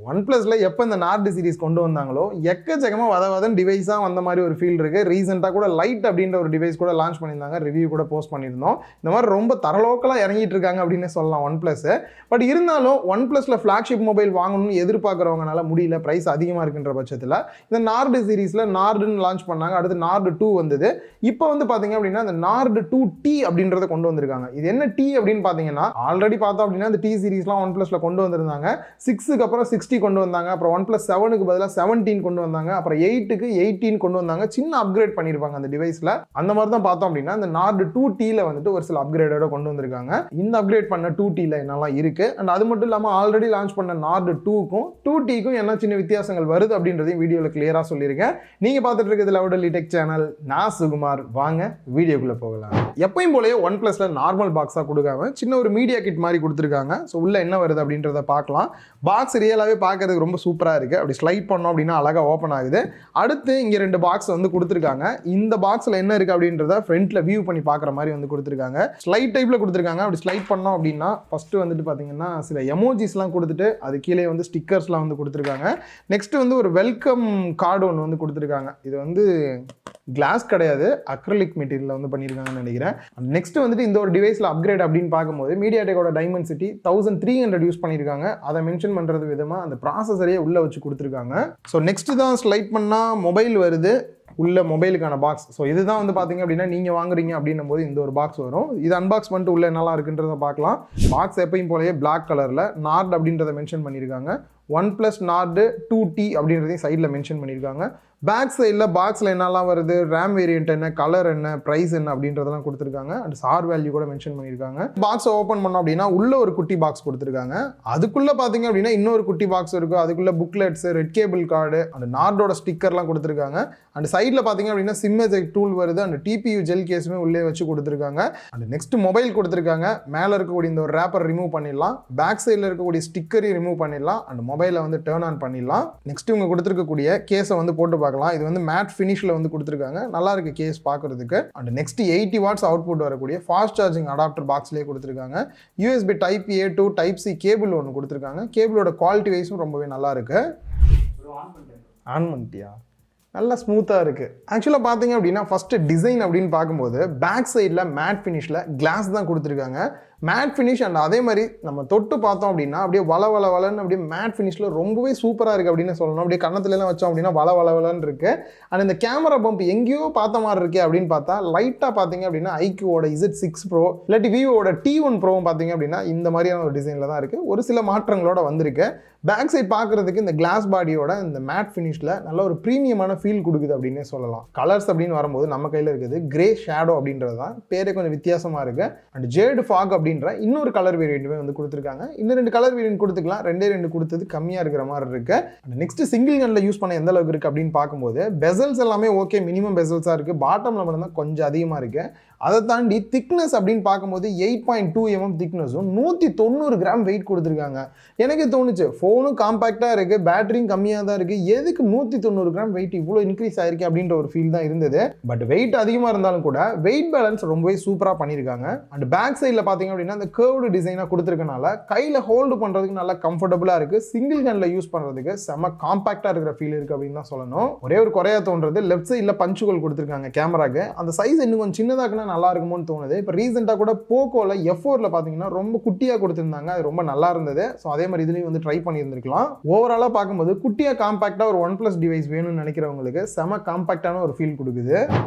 OnePlusல எப்போ இந்த Nord series கொண்டு வந்தாங்களோ எக்கச்சக்கமாக வதவதன் டிவைஸாக வந்த மாதிரி ஒரு ஃபீல் இருக்குது. ரீசெண்டாக கூட லைட் அப்படின்ற ஒரு டிவைஸ் கூட லான்ச் பண்ணியிருந்தாங்க, ரிவ்யூ கூட போஸ்ட் பண்ணியிருந்தோம். இந்த மாதிரி ரொம்ப தரலோக்கலாக இறங்கிட்டு இருக்காங்க அப்படின்னு சொல்லலாம் OnePlus. பட் இருந்தாலும் OnePlusல ஃப்ளாக்ஷிப் மொபைல் வாங்கணும்னு எதிர்பார்க்குறவங்கனால முடியல, ப்ரைஸ் அதிகமாக இருக்குன்ற பட்சத்தில் இந்த நார்டு சீரிஸில் நார்டுன்னு லான்ச் பண்ணாங்க. அடுத்து நார்டு 2 வந்தது. இப்போ வந்து பார்த்தீங்க அப்படின்னா இந்த நார்டு 2T அப்படின்றத கொண்டு வந்திருக்காங்க. இது என்ன T அப்படின்னு பார்த்தீங்கன்னா, ஆல்ரெடி பார்த்தோம் அப்படின்னா இந்த T சீரிஸ்லாம் OnePlusல கொண்டு வந்திருந்தாங்க. 6க்கு அப்புறம் 60 கொண்டு வந்தாங்க, அப்புறம் OnePlus 7க்கு பதிலாக 17 கொண்டு வந்தாங்க, அப்புறம் 8க்கு 18 கொண்டு வந்தாங்க. சின்ன அப்கிரேட் பண்ணியிருப்பாங்க அந்த டிவைஸில். அந்த மாதிரி தான் பார்த்தோம் அப்படின்னா இந்த நார்டு 2Tல வந்துட்டு ஒரு சில அப்கிரேடோட கொண்டு வந்திருக்காங்க. இந்த அப்கிரேட் பண்ண 2Tல என்னெல்லாம் இருக்கு, அண்ட் அது மட்டும் இல்லாமல் ஆல்ரெடி லான்ச் பண்ண நார்டு 2க்கும் 2Tக்கும் என்ன சின்ன வித்தியாசங்கள் வருது அப்படின்றதையும் வீடியோவில் கிளியராக சொல்லியிருக்கேன். நீங்கள் பார்த்துட்டு இருக்கிறது லவுடலி டெக் சேனல். நான் சுகுமார். வாங்க வீடியோக்குள்ளே போகலாம். எப்பயும் போலயே OnePlusல நார்மல் பாக்ஸாக கொடுக்காம சின்ன ஒரு மீடியா கிட் மாதிரி கொடுத்துருக்காங்க. ஸோ உள்ள என்ன வருது அப்படின்றத பார்க்கலாம். பாக்ஸ் ரியலாகவே பார்க்கறதுக்கு ரொம்ப சூப்பராக இருக்குது. அப்படி ஸ்லைட் பண்ணோம் அப்படின்னா அழகாக ஓப்பன் ஆகுது. அடுத்து இங்கே 2 பாக்ஸ் வந்து கொடுத்துருக்காங்க. இந்த பாக்ஸில் என்ன இருக்குது அப்படின்றத ஃப்ரண்ட்டில் வியூ பண்ணி பார்க்குற மாதிரி வந்து கொடுத்துருக்காங்க. ஸ்லைட் டைப்பில் கொடுத்துருக்காங்க. அப்படி ஸ்லைட் பண்ணோம் அப்படின்னா ஃபஸ்ட்டு வந்துட்டு பார்த்தீங்கன்னா சில எமோஜிஸ்லாம் கொடுத்துட்டு அது கீழே வந்து ஸ்டிக்கர்ஸ்லாம் வந்து கொடுத்துருக்காங்க. நெக்ஸ்ட் வந்து ஒரு வெல்கம் கார்டு ஒன்று வந்து கொடுத்துருக்காங்க. இது வந்து கிளாஸ் கிடையாது, அக்ரிலிக் மெட்டீரியலில் வந்து பண்ணியிருக்காங்கன்னு நினைக்கிறேன். நெக்ஸ்ட் வந்துட்டு இந்த ஒரு டிவைஸில் அப்கிரேட் அப்படின்னு பார்க்கும்போது MediaTekோட Dimensity 1300 யூஸ் பண்ணியிருக்காங்க. அதை மென்ஷன் பண்ணுறது விதமாக அந்த ப்ராசஸரையே உள்ளே வச்சு கொடுத்துருக்காங்க. ஸோ நெக்ஸ்ட் தான் ஸ்லைட் பண்ணால் மொபைல் வருது, உள்ள மொபைலுக்கான பாக்ஸ். ஸோ இதுதான் வந்து பார்த்தீங்க அப்படின்னா நீங்கள் வாங்குறீங்க அப்படின்னும் போது இந்த ஒரு பாக்ஸ் வரும். இது அன்பாக்ஸ் பண்ணிட்டு உள்ள என்னெல்லாம் இருக்குன்றத பார்க்கலாம். பாக்ஸ் எப்பயும் போலயே பிளாக் கலரில் நார்டு அப்படின்றத மென்ஷன் பண்ணியிருக்காங்க. OnePlus நார்டு 2T அப்படின்றதையும் சைடில் மென்ஷன் பண்ணியிருக்காங்க. பேக் சைடில் பாக்ஸில் என்னெல்லாம் வருது, ரேம் வேரியன்ட் என்ன, கலர் என்ன, ப்ரைஸ் என்ன அப்படின்றதெல்லாம் கொடுத்துருக்காங்க. அண்ட் சார் வேல்யூ கூட மென்ஷன் பண்ணியிருக்காங்க. பாக்ஸை ஓப்பன் பண்ணோம் அப்படின்னா உள்ள ஒரு குட்டி பாக்ஸ் கொடுத்துருக்காங்க. அதுக்குள்ளே பார்த்தீங்க அப்படின்னா இன்னொரு குட்டி பாக்ஸ் இருக்கும். அதுக்குள்ளே புக்லெட்ஸ், ரெட் கேபிள் கார்டு, அந்த நார்டோட ஸ்டிக்கர்லாம் கொடுத்துருக்காங்க. அண்ட் சைடில் பார்த்தீங்க அப்படின்னா சிம் எஜெக்ட் டூல் வருது. அந்த TPU ஜெல் கேஸுமே உள்ளே வச்சு கொடுத்துருக்காங்க. அண்ட் நெக்ஸ்ட் மொபைல் கொடுத்துருக்காங்க. மேலே இருக்கக்கூடிய இந்த ஒரு ரேப்பர் ரிமூவ் பண்ணிடலாம். பேக் சைடில் இருக்கக்கூடிய ஸ்டிக்கரையும் ரிமூவ் பண்ணிடலாம். அண்ட் மொபைலை வந்து டர்ன் ஆன் பண்ணிடலாம். நெக்ஸ்ட் இவங்க கொடுத்துருக்கக்கூடிய கேஸை வந்து போட்டு பார்க்கலாம். இது வந்து மேட் ஃபினிஷ்ல வந்து கொடுத்துருக்காங்க. நல்லா இருக்கு கேஸ் பார்க்கறதுக்கு. அண்ட் நெக்ஸ்ட் 80 வாட்ஸ் அவுட்புட் வரக்கூடிய ஃபாஸ்ட் சார்ஜிங் அடாப்டர் பாக்ஸ்லேயே கொடுத்துருக்காங்க. USB Type A to Type C cable ஒன்று கொடுத்துருக்காங்க. கேபிளோட குவாலிட்டி வைஸும் ரொம்பவே நல்லா இருக்கு. ஆன் பண்ணிட்டியா? நல்லா ஸ்மூத்தாக இருக்குது. ஆக்சுவலாக பார்த்தீங்க அப்படின்னா ஃபஸ்ட்டு டிசைன் அப்படின்னு பார்க்கும்போது பேக் சைடில் மேட் ஃபினிஷில் கிளாஸ் தான் கொடுத்துருக்காங்க. மேட் ஃபினிஷ் அண்ட் அதே மாதிரி நம்ம தொட்டு பார்த்தோம் அப்படின்னா அப்படியே வளன்னு அப்படியே மேட் ஃபினிஷில் ரொம்பவே சூப்பராக இருக்குது அப்படின்னு சொல்லணும். அப்படியே கண்ணத்துலலாம் வச்சோம் அப்படின்னா வளன்னு இருக்குது. அண்ட் இந்த கேமரா பம்ப் எங்கேயோ பார்த்த மாதிரி இருக்கே அப்படின்னு பார்த்தா லைட்டாக பார்த்தீங்க அப்படின்னா ஐக்யூவோட Z6 Pro இல்லாட்டி விவோட T1 Proவும் பார்த்தீங்க அப்படின்னா இந்த மாதிரியான ஒரு டிசைனில் தான் இருக்குது. ஒரு சில மாற்றங்களோட வந்திருக்கு. பேக் சைட் பார்க்குறதுக்கு இந்த கிளாஸ் பாடியோட இந்த மேட் ஃபினிஷில் நல்ல ஒரு ப்ரீமியமான ஃபீல் கொடுக்குது அப்படின்னே சொல்லலாம். கலர்ஸ் அப்படின்னு வரும்போது நம்ம கையில் இருக்குது கிரே ஷேடோ அப்படின்றது தான். பேரே கொஞ்சம் வித்தியாசமாக இருக்குது. அண்ட் ஜேடு ஃபாக் அப்படின்ற இன்னொரு கலர் வேரியண்ட்டுமே வந்து கொடுத்துருக்காங்க. இன்னும் 2 கலர் வேரியன்ட் கொடுத்துக்கலாம். 2 கொடுத்தது கம்மியாக இருக்கிற மாதிரி இருக்கு. நெக்ஸ்ட் சிங்கிள் கன்ல யூஸ் பண்ண எந்த அளவுக்கு இருக்குது அப்படின்னு பார்க்கும்போது பெசல்ஸ் எல்லாமே ஓகே, மினிமம் பெசல்ஸாக இருக்குது. பாட்டமில் மட்டும் தான் கொஞ்சம் அதிகமாக இருக்குது. அதை தாண்டி திக்னஸ் அப்படின்னு பார்க்கும்போது 8.2 mm திக்னஸும் 190 கிராம் வெயிட் கொடுத்துருக்காங்க. எனக்கு தோணுச்சு ஃபோனும் காம்பேக்டாக இருக்குது, பேட்டரியும் கம்மியாக தான் இருக்குது, எதுக்கு 190 கிராம் வெயிட் இவ்வளோ இன்க்ரீஸ் ஆயிருக்கு அப்படின்ற ஒரு ஃபீல் தான் இருந்தது. பட் வெயிட் அதிகமாக இருந்தாலும் கூட வெயிட் பேலன்ஸ் ரொம்பவே சூப்பராக பண்ணியிருக்காங்க. அண்ட் பேக் சைடில் பார்த்தீங்க அப்படின்னா அந்த கர்வ்டு டிசைனாக கொடுத்துருக்கனால கையில் ஹோல்டு பண்ணுறதுக்கு நல்லா கம்ஃபர்டபுளாக இருக்குது. சிங்கிள் ஹேண்டில் யூஸ் பண்ணுறதுக்கு செம்ம காம்பேக்டாக இருக்கிற ஃபீல் இருக்குது அப்படின்னு தான் சொல்லணும். ஒரே ஒரு குறையா தோன்றது லெஃப்ட் சைடில் பஞ்சுகள் கொடுத்துருக்காங்க கேமராக்கு. அந்த சைஸ் இன்னும் கொஞ்சம் சின்னதாக்குன்னா நல்லா இருக்குமோன்னு தோணுது. இப்போ ரீசெண்டாக கூட போக்கோல F4ல பார்த்தீங்கன்னா ரொம்ப குட்டியாக கொடுத்துருந்தாங்க. அது ரொம்ப நல்லா இருந்தது. ஸோ அதே மாதிரி இதுலேயும் வந்து ட்ரை பண்ணியிருந்திருக்கலாம். ஓவராலாக பார்க்கும்போது குட்டியாக காம்பேக்டாக ஒரு OnePlus டிவைஸ் வேணும்னு நினைக்கிறவங்களுக்கு செம காம்பேக்டான ஒரு ஃபீல் கொடுக்குது.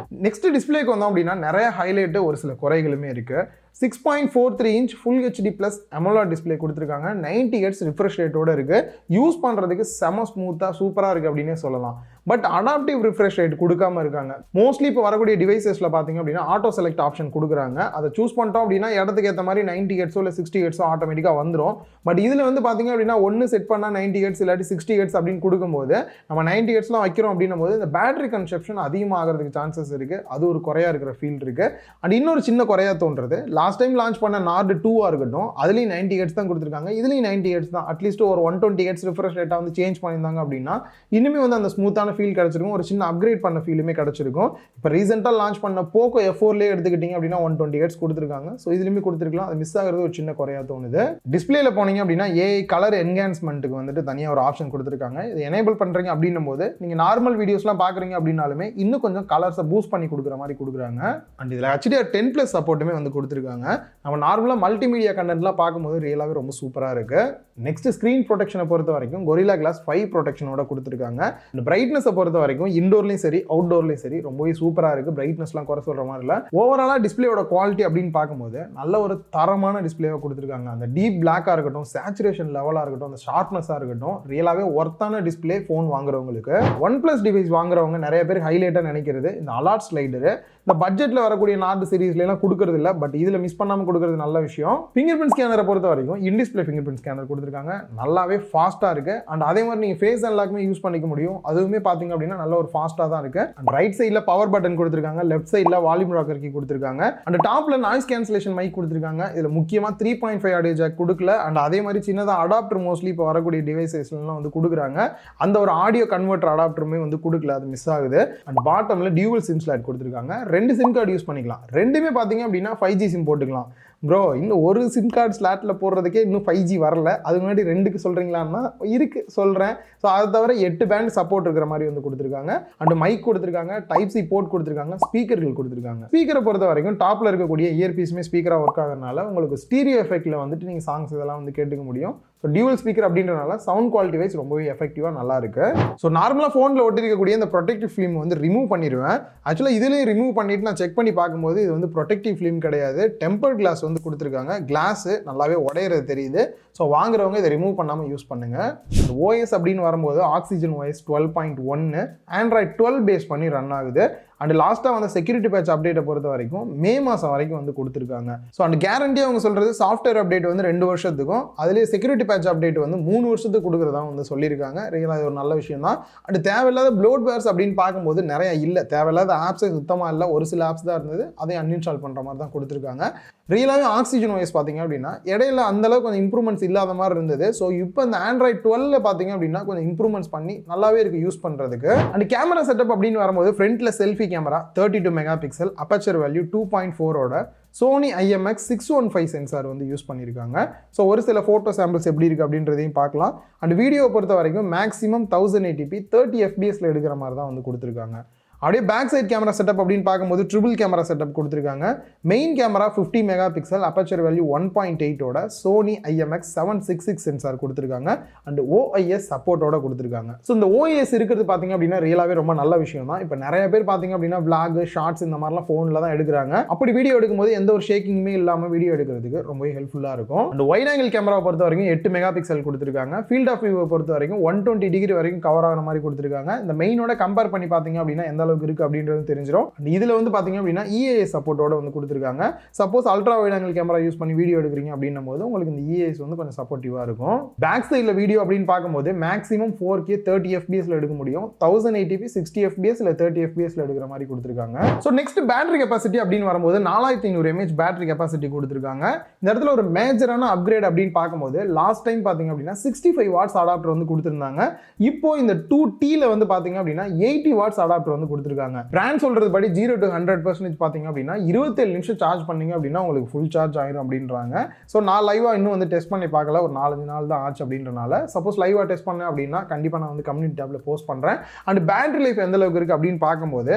நெக்ஸ்ட் டிஸ்பிளேக்கு வந்தோம் அப்படின்னா நிறைய ஹைலைட்டு ஒரு சில குறைகளுமே இருக்குது. 6.43 inch Full HD Plus AMOLED display கொடுத்துருக்காங்க. 90 Hz ரிஃப்ரெஷ் ரேட்டோட இருக்குது. யூஸ் பண்ணுறதுக்கு செம ஸ்மூத்தாக சூப்பராக இருக்குது அப்படின்னே சொல்லலாம். பட் அடாப்டிவ் ரிஃப்ரெஷ் ரேட் கொடுக்காம இருக்காங்க. மோஸ்ட்லி இப்போ வரக்கூடிய டிவைசஸில் பார்த்தீங்க அப்படின்னா ஆட்டோ செலக்ட் ஆப்ஷன் கொடுக்குறாங்க. அதை சூஸ் பண்ணிட்டோம் அப்படின்னா இடத்துக்கு ஏற்ற மாதிரி 90 Hz இல்லை 60 Hz ஆட்டோமேட்டிக்காக வந்துடும். பட் இதில் வந்து பார்த்தீங்க அப்படின்னா ஒன்று செட் பண்ணால் 90 Hz இல்லாட்டி 60 Hz அப்படின்னு கொடுக்கும்போது நம்ம 90 Hzலாம் வைக்கிறோம் அப்படின்னும் போது இந்த பேட்டரி கன்சப்ஷன் அதிகமாகிறதுக்கு சான்சஸ் இருக்குது. அது ஒரு குறையாக இருக்கிற ஃபீல் இருக்குது. அண்ட் இன்னொரு சின்ன குறையாக தோன்றது லாஸ்ட் டைம் லான்ச் பண்ண நார்டு 2 இருக்கட்டும், அதுலேயும் 90 ஹெர்ட்ஸ் தான் கொடுத்துருக்காங்க, இதுலேயும் 90 ஹெர்ட்ஸ் தான். அட்லீஸ்ட் ஒரு 120 ஹெர்ட்ஸ் ரிஃப்ரெஷ் ரேட்டாக வந்து சேஞ்ச் பண்ணியிருந்தாங்க அப்படின்னா இன்னுமே வந்து அந்த ஸ்மூத்தான ஃபீல் கிடச்சிருக்கும், ஒரு சின்ன அப்கிரேட் பண்ண ஃபீலுமே கிடச்சிருக்கும். இப்போ ரீசெண்டாக லான்ச் பண்ண போக்கோ F4லேயே எடுத்துக்கிட்டிங்க அப்படின்னா 120 ஹெர்ட்ஸ் கொடுத்துருக்காங்க. ஸோ இதுலேயுமே கொடுத்துருக்கலாம், அது மிஸ் ஆகிறது ஒரு சின்ன குறையாக தோணுது. டிஸ்பிளேல போனீங்க அப்படின்னா ஏஐ கலர் என்ஹான்ஸ்மெண்ட்டுக்கு வந்துட்டு தனியாக ஒரு ஆப்ஷன் கொடுத்துருக்காங்க. இது எனேபிள் பண்ணுறீங்க அப்படின்னும் போது நீங்கள் நார்மல் வீடியோஸ்லாம் பார்க்குறீங்க அப்படின்னாலுமே இன்னும் கொஞ்சம் கலர்ஸை பூஸ்ட் பண்ணி கொடுக்குற மாதிரி கொடுக்குறாங்க. அண்ட் இதில் HDR 10+ சப்போர்ட்டுமே வந்து கொடுத்துருக்காங்க. நம்ம நார்மலாக மல்டிமீடியா கண்டென்ட்லாம் பார்க்கும்போது ரியலாகவே ரொம்ப சூப்பராக இருக்குது. நெக்ஸ்ட் ஸ்க்ரீன் ப்ரொடெக்ஷனை பொறுத்த வரைக்கும் Gorilla Glass 5 ப்ரொடெக்ஷனோட கொடுத்துருக்காங்க. இந்த பிரைட்னஸை பொறுத்த வரைக்கும் இண்டோர்லையும் சரி அவுட்டோர்லையும் சரி ரொம்பவே சூப்பராக இருக்குது. பிரைட்னஸ்லாம் குறை சொல்கிற மாதிரி இல்லை. ஓவராலாக டிஸ்பிளேயோட குவாலிட்டி அப்படின்னு பார்க்கும்போது நல்ல ஒரு தரமான டிஸ்பிளேவை கொடுத்துருக்காங்க. அந்த டீப் பிளாக்காக இருக்கட்டும், சேச்சுரேஷன் லெவலாக இருக்கட்டும், அந்த ஷார்ப்னஸாக இருக்கட்டும், ரியலாகவே ஒர்த்தான டிஸ்பிளே ஃபோன் வாங்குறவங்களுக்கு. OnePlus டிவைஸ் வாங்குறவங்க நிறைய பேர் ஹைலைட்டாக நினைக்கிறது இந்த அலார்ட் ஸ்லைடரு. இந்த பட்ஜெட்டில் வரக்கூடிய நார்டு சீரீஸ்லாம் கொடுக்கறது இல்லை, பட் இதில் மிஸ் பண்ணாமல் கொடுக்கறது நல்ல விஷயம். ஃபிங்கர் பிரிண்ட் ஸ்கேனரை பொறுத்த வரைக்கும் இன்டிஸ்பிளே ஃபிங்கர் பிரிண்ட் ஸ்கேனர் கொடுத்துருக்காங்க. நல்லாவே ஃபாஸ்ட்டாக இருக்குது. அண்ட் அதே மாதிரி நீங்கள் ஃபேஸ் அன்லாக்குமே யூஸ் பண்ணிக்க முடியும். அதுவுமே பார்த்தீங்க அப்படின்னா நல்ல ஒரு ஃபாஸ்ட்டாக தான் இருக்குது. அண்ட் ரைட் சைடில் பவர் பட்டன் கொடுத்துருக்காங்க, லெஃப்ட் சைடில் வால்யூம் ராக்கர் கீ கொடுத்துருக்காங்க. அண்ட் டாப்பில் நாய்ஸ் கேன்சலேஷன் மைக் கொடுத்துருக்காங்க. இதில் முக்கியமாக 3.5 ஆடியோ ஜாக் கொடுக்கல. அண்ட் அதே மாதிரி சின்னதாக அடாப்டர் மோஸ்ட்லி இப்போ வரக்கூடிய டிவைசஸ்லாம் வந்து கொடுக்குறாங்க. அந்த ஒரு ஆடியோ கன்வெர்ட்டர் அடாப்டருமே வந்து கொடுக்கல, அது மிஸ் ஆகுது. அண்ட் பாட்டமில் டியூவல் சிம் ஸ்லாட் கொடுத்துருக்காங்க. 2 சிம் கார்டு யூஸ் பண்ணிக்கலாம். ரெண்டுமே பார்த்தீங்க அப்படின்னா 5G சிம் போட்டுக்கலாம். ப்ரோ இன்னும் ஒரு சிம் கார்டு ஸ்லாட்டில் போடுறதுக்கே இன்னும் 5G வரல, அது முன்னாடி 2க்கு சொல்கிறீங்களான்னா இருக்குது சொல்கிறேன். ஸோ அதை தவிர 8 பேண்ட் சப்போர்ட் இருக்கிற மாதிரி வந்து கொடுத்துருக்காங்க. அண்ட் மைக் கொடுத்துருக்காங்க, டைப் சி போர்ட் கொடுத்துருக்காங்க, ஸ்பீக்கர்கள் கொடுத்துருக்காங்க. ஸ்பீக்கரை பொறுத்த வரைக்கும் டாப்பில் இருக்கக்கூடிய இயர்பீஸுமே ஸ்பீக்கராக ஒர்க் ஆகிறதுனால உங்களுக்கு ஸ்டீரியோ எஃபெக்டில் வந்துட்டு நீங்கள் சாங்ஸ் இதெல்லாம் வந்து கேட்டுக்க முடியும். ஸோ டியூவல் ஸ்பீக்கர் அப்படின்றனால சவுண்ட் குவாலிட்டி வைஸ் ரொம்பவே எஃபெக்டிவாக நல்லா இருக்கு. ஸோ நார்மலாக ஃபோனில் ஒட்டிருக்கக்கூடிய இந்த ப்ரொடெக்டிவ் ஃபிலிம் வந்து ரிமூவ் பண்ணிடுவேன். ஆக்சுவலாக இதுலேயும் ரிமூவ் பண்ணிட்டு நான் செக் பண்ணி பார்க்கும்போது இது வந்து ப்ரொடெக்டிவ் ஃபிலிம் கிடையாது, டெம்பர்ட் கிளாஸ் வந்து கொடுத்துருக்காங்க. கிளாஸு நல்லாவே உடையிறது தெரியுது. ஸோ வாங்குறவங்க இதை ரிமூவ் பண்ணாமல் யூஸ் பண்ணுங்கள். இந்த ஓஎஸ் அப்படின்னு வரும்போது ஆக்சிஜன் OS 12.1 ஆண்ட்ராய்ட் 12 பேஸ் பண்ணி ரன் ஆகுது. அண்ட் லாஸ்ட்டாக வந்து செக்யூரிட்டி பேட்ச் அப்டேட்டை பொறுத்த வரைக்கும் மே மாதம் வரைக்கும் வந்து கொடுத்துருக்காங்க. ஸோ அந்த கேரண்டியாக அவங்க சொல்கிறது சாஃப்ட்வேர் அப்டேட் வந்து 2 வருஷத்துக்கும், அதுலேயே செக்யூரிட்டி பேட்ச் அப்டேட் வந்து 3 வருஷத்துக்கு கொடுக்குறதா வந்து சொல்லியிருக்காங்க. ரியலாக அது ஒரு நல்ல விஷயம் தான். அண்ட் தேவையில்லாத ப்ளோட்வேர்ஸ் அப்படின்னு பார்க்கும்போது நிறைய இல்லை, தேவையில்லாத ஆப்ஸே சுத்தமாக இல்லை, ஒரு சில ஆப்ஸ் தான் இருந்தது, அதை அன்இன்ஸ்டால் பண்ணுற மாதிரி தான் கொடுத்துருக்காங்க. ரியலாகவே ஆக்சிஜன் OS பார்த்தீங்க அப்படின்னா இடையில அந்தளவுக்கு கொஞ்சம் இம்ப்ரூவ்மெண்ட்ஸ் இல்லாத மாதிரி இருந்தது. ஸோ இப்போ இந்த ஆண்ட்ராய்ட் 12 பார்த்தீங்க அப்படின்னா கொஞ்சம் இம்ப்ரூவ்மெண்ட்ஸ் பண்ணி நல்லாவே இருக்குது யூஸ் பண்ணுறதுக்கு. அண்ட் கேமரா செட்டப் அப்படின்னு வரும்போது ஃப்ரண்ட்டில் selfie camera 32 megapixel, aperture value 2.4ஓட சோனி IMX 615 சென்சார் வந்து யூஸ் பண்ணியிருக்காங்க. ஸோ ஒரு சில ஃபோட்டோ சாம்பிள்ஸ் எப்படி இருக்குது அப்படின்றதையும் பார்க்கலாம். அண்ட் வீடியோ பொறுத்த வரைக்கும் மேக்ஸிமம் 1080p 30 fps எடுக்கிற மாதிரி தான் வந்து கொடுத்துருக்காங்க. அப்படியே பேக் சைட் கேமரா செட்டப் அப்படின்னு பார்க்கும்போது ட்ரிபிள் கேமரா செட்டப் கொடுத்துருக்காங்க. Main camera 50 megapixel, aperture value 1.8ஓட சோனி IMX 766 சென்சார் கொடுத்துருக்காங்க. அண்ட் OIS சப்போர்ட்டோட கொடுத்துருக்காங்க. ஸோ இந்த OIS இருக்கிறது பார்த்தீங்க அப்படின்னா ரியலாகவே ரொம்ப நல்ல விஷயம் தான். இப்போ நிறைய பேர் பார்த்தீங்க அப்படின்னா vlog, ஷார்ட்ஸ் இந்த மாதிரிலாம் ஃபோனில் தான் எடுக்கிறாங்க. அப்படி வீடியோ எடுக்கும்போது எந்த ஒரு ஷேக்கிங்குமே இல்லாமல் வீடியோ எடுக்கிறதுக்கு ரொம்பவே ஹெல்ப்ஃபுல்லாக இருக்கும். அண்ட் வைட் ஆங்கிள் கேமராவை பொறுத்த வரைக்கும் 8 மெகா பிக்சல் கொடுத்துருக்காங்க. ஃபீல்ட் ஆஃப் வியூவை பொறுத்த வரைக்கும் 120 டிகிரி வரைக்கும் கவர் ஆகிற மாதிரி கொடுத்துருக்காங்க. இந்த மெயினோட கம்பேர் பண்ணி பார்த்தீங்க அப்படின்னா எந்த இருக்கு அப்படின்றது தெரிஞ்சிடும். இதுல வந்து பாத்தீங்க அப்படின்னா EAS சப்போர்ட்டோட வந்து கொடுத்துருக்காங்க. Suppose ultra wide angle camera use பண்ணி வீடியோ எடுக்கிறீங்க அப்படின்னும் போது உங்களுக்கு இந்த EAS வந்து கொஞ்சம் சப்போர்ட்டிவா இருக்கும். பேக் சைடில் வீடியோ அப்படின்னு பார்க்கும்போது மேக்ஸிமம் 4K 30 fps எடுக்க முடியும். 1080p 60 fps இல்ல 30 fps எடுக்கிற மாதிரி கொடுத்துருக்காங்க. ஸோ நெக்ஸ்ட் பேட்டரி கெப்பாசிட்டி அப்படின்னு வரும்போது 4500 mAh பேட்டரி கெப்பாசிட்டி கொடுத்துருக்காங்க. இந்த இடத்துல ஒரு மேஜரான அப்கிரேட் அப்படின்னு பார்க்கும்போது லாஸ்ட் டைம் பாத்தீங்க அப்படின்னா 65 வாட்ஸ் அடாப்டர் வந்து கொடுத்துருந்தாங்க. இப்போ இந்த 2Tல வந்து பாத்தீங்க அப்படின்னா 80 வாட்ஸ் அடாப்டர் வந்து கொடுத்துருக்காங்க. பிராண்ட் சொல்றது படி 0 to 100% பாத்தீங்க அப்படின்னா 27 நிமிஷம் சார்ஜ் பண்ணீங்க அப்படின்னா உங்களுக்கு ஃபுல் சார்ஜ் ஆயிரும் அப்படின்றாங்க. ஸோ நான் லைவா இன்னும் வந்து டெஸ்ட் பண்ணி பார்க்கல, ஒரு 4-5 நாள் தான் ஆச்சு அப்படின்றனால சப்போஸ் லைவா டெஸ்ட் பண்ணேன் அப்படின்னா கண்டிப்பா நான் வந்து கம்யூனிட்டி டேப்ல போஸ்ட் பண்றேன். அண்ட் பேட்டரி லைஃப் எந்த அளவுக்கு இருக்கு அப்படின்னு பார்க்கும்போது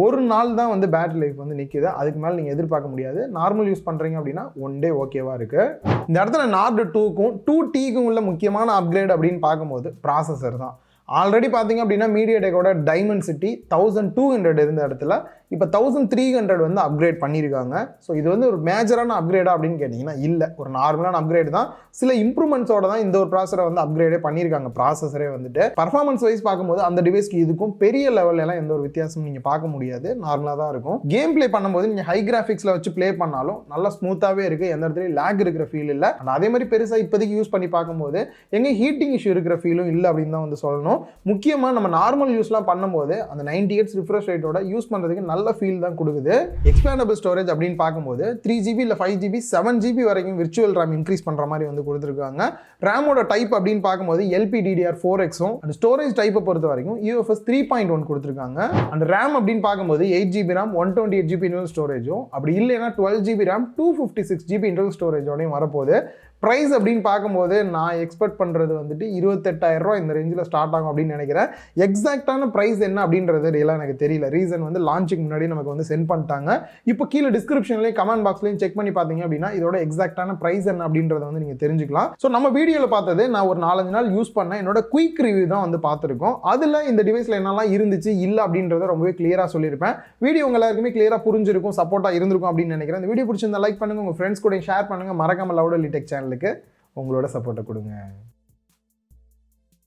ஒரு நாள் தான் வந்து பேட்டரி லைஃப் வந்து நிற்குது, அதுக்கு மேலே நீங்கள் எதிர்பார்க்க முடியாது. நார்மல் யூஸ் பண்ணுறீங்க அப்படின்னா 1 டே ஓகேவா இருக்கு. இந்த இடத்துல நார்டு 2க்கும் 2Tக்கும் உள்ள முக்கியமான அப்கிரேட் அப்படின்னு பார்க்கும்போது ப்ராசஸர் தான். ஆல்ரெடி பார்த்தீங்க அப்படின்னா மீடியாடெக்கோட டைமென்சிட்டி 1200 இருந்த இடத்துல இப்போ 1300 வந்து அப்கிரேட் பண்ணியிருக்காங்க. ஸோ இது வந்து ஒரு மேஜரான அப்கிரேடா அப்படின்னு கேட்டிங்கன்னா இல்லை, ஒரு நார்மலான அப்கிரேட் தான். சில இம்ப்ரூவ்மெண்ட்ஸோட தான் இந்த ஒரு ப்ராசரை வந்து அப்கிரேடே பண்ணியிருக்காங்க. ப்ராசஸரே வந்துட்டு பர்ஃபார்மன்ஸ் வைஸ் பார்க்கும்போது அந்த டிவைஸ்க்கு இதுக்கும் பெரிய லெவல்லாம் எந்த ஒரு வித்தியாசமும் நீங்கள் பார்க்க முடியாது, நார்மலாக தான் இருக்கும். கேம் பிளே பண்ணும்போது நீங்கள் ஹை கிராஃபிக்ஸில் வச்சு ப்ளே பண்ணாலும் நல்லா ஸ்மூத்தாகவே இருக்குது, எந்த இடத்துலையும் லேக் இருக்கிற ஃபீல் இல்லை. அண்ட் அதே மாதிரி பெருசாக இப்போதைக்கு யூஸ் பண்ணி பார்க்கும்போது எங்கே ஹீட்டிங் இஷ்யூ இருக்கிற ஃபீலும் இல்லை அப்படின்னு தான் வந்து சொல்லணும். முக்கியமாக நம்ம நார்மல் யூஸ்லாம் பண்ணும்போது அந்த 90 Hz ரிஃப்ரெஷ் ரேட்டோட யூஸ் பண்ணுறதுக்கு நல்ல நல்ல ஃபீல் தான் கொடுக்குது. எக்ஸ்பேண்டபிள் ஸ்டோரேஜ் அப்படின்னு பார்க்கும்போது 3GB இல்லை 5GB 7GB வரைக்கும் விர்ச்சுவல் ரேம் இன்க்ரீஸ் பண்ணுற மாதிரி வந்து கொடுத்துருக்காங்க. ரேமோட டைப் அப்படின்னு பார்க்கும்போது LPDDR4Xும் அண்ட் ஸ்டோரேஜ் டைப்பை பொறுத்த வரைக்கும் UFS 3.1 கொடுத்துருக்காங்க. அண்ட் ரேம் அப்படின்னு பார்க்கும்போது 8GB ரேம் 128GB இன்டர்னல் ஸ்டோரேஜும், அப்படி இல்லைன்னா 12GB ரேம் 256GB இன்டர்னல் ஸ்டோரேஜோடையும் வரப்போகுது. ப்ரைஸ் அப்படின்னு பார்க்கும்போது நான் எக்ஸ்பெக்ட் பண்ணுறது வந்துட்டு 28,000 இந்த ரேஞ்சில் ஸ்டார்ட் ஆகும் அப்படின்னு நினைக்கிறேன். எக்ஸாக்டான ப்ரைஸ் என்ன அப்படின்றது ரியலாக எனக்கு தெரியல. ரீசன் வந்து லான்ச்சுக்கு முன்னாடி நமக்கு வந்து சென்ட் பண்ணிட்டாங்க. இப்போ கீழே டிஸ்கிரிப்ஷன்லேயும் கமெண்ட் பாக்ஸ்லையும் செக் பண்ணி பார்த்தீங்க அப்படின்னா இதோட எக்ஸாக்டான ப்ரைஸ் என்ன அப்படின்றத வந்து நீங்கள் தெரிஞ்சுக்கலாம். ஸோ நம்ம வீடியோவில் பார்த்தது நான் ஒரு 4-5 நாள் யூஸ் பண்ணேன். என்னோட குயிக் ரிவ்யூ தான் வந்து பார்த்துருக்கோம். அதில் இந்த டிவைஸில் என்னெல்லாம் இருந்துச்சு இல்லை அப்படின்றத ரொம்பவே கிளியராக சொல்லியிருப்பேன். வீடியோ உங்க எல்லாருக்குமே கிளியராக புரிஞ்சிருக்கும், சப்போர்ட்டாக இருந்திருக்கும் அப்படின்னு நினைக்கிறேன். இந்த வீடியோ பிடிச்சிருந்தா லைக் பண்ணுங்கள், உங்கள் ஃப்ரெண்ட்ஸ் கூட ஷேர் பண்ணுங்கள். மறக்காம லவுட் டெக் சேனலுக்கு உங்களோட சப்போர்ட்டை கொடுங்க.